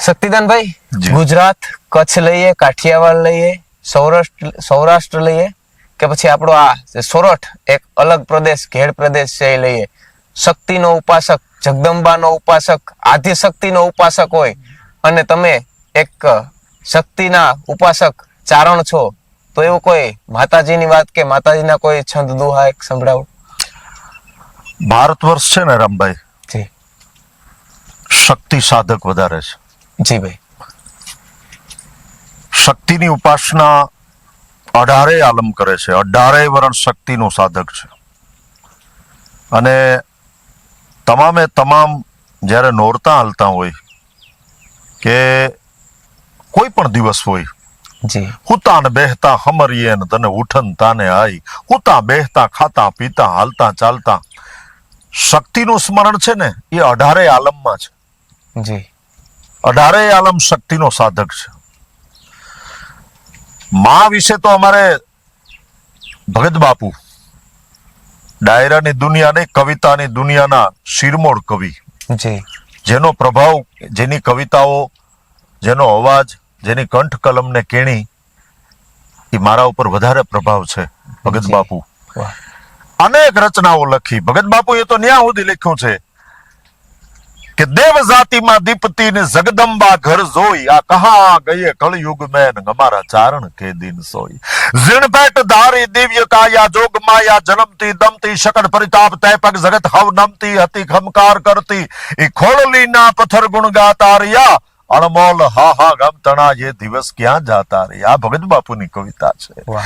શક્તિદાનભાઈ, જી. ગુજરાત, કચ્છ લઈએ, કાઠિયાવાડ લઈએ, સૌરાષ્ટ્ર લઈએ કે પછી આપણો આ જે સોરઠ એક અલગ પ્રદેશ, ઘેડ પ્રદેશ છે એ લઈએ, શક્તિનો ઉપાસક, જગદંબાનો ઉપાસક, આદ્ય શક્તિનો ઉપાસક હોય અને તમે એક શક્તિના ઉપાસક ચારણ છો, તો એવું કોઈ માતાજીની વાત કે માતાજીના કોઈ છંદ દોહા એક સંભળાવો. ભારત વર્ષ છે ને રામભાઈ, જી શક્તિ સાધક વધારે છે. જી ભાઈ. શક્તિની ઉપાસના 18 આલમ કરે છે. 18 વર્ણ શક્તિનું સાધક છે. અને તમામે તમામ જ્યારે નોરતા હાલતા હોય કે કોઈ પણ દિવસ હોય, જી હુતા ને બેહતા હમરીએ ને તને ઉઠન તાને આઈ, હુતા બેહતા ખાતા પીતા હાલતા ચાલતા શક્તિનું સ્મરણ છે ને એ 18 આલમમાં છે. જી 18 આલમ શક્તિનો સાધક છે. માં વિશે તો અમારે ભગત બાપુ ડાયરાની દુનિયાની, કવિતાની દુનિયાના શિરમોર કવિ, જી જેનો પ્રભાવ, જેની કવિતાઓ, જેનો અવાજ, જેની કંઠ કલમ ને કેણી, એ મારા ઉપર વધારે પ્રભાવ છે. ભગત જી. બાપુ વાહ. અનેક રચનાઓ લખી. ભગત બાપુ એ તો ન્યા સુધી લખ્યું છે કે દેવ જાતિમાં દીપતી ને જગદંબા ઘર જોઈ, આ કહા ગયે કળયુગ મેં અમારા ચારણ કે દિન સોઈ. ઝીણપેટ ધારી દિવ્ય કાયા જોગ માયા, જન્મતી દમતી શકળ પરિતાપ તય પગ જગત હવ નમતી હતી ખમકાર કરતી, એ ખોળલી ના પથ્થર ગુણ ગાતા રહ્યા, અણમોલ હા હા ગમ તણા ये દિવસ ક્યાં જાતા રહ્યા. આ ભગત બાપુની કવિતા છે. વાહ.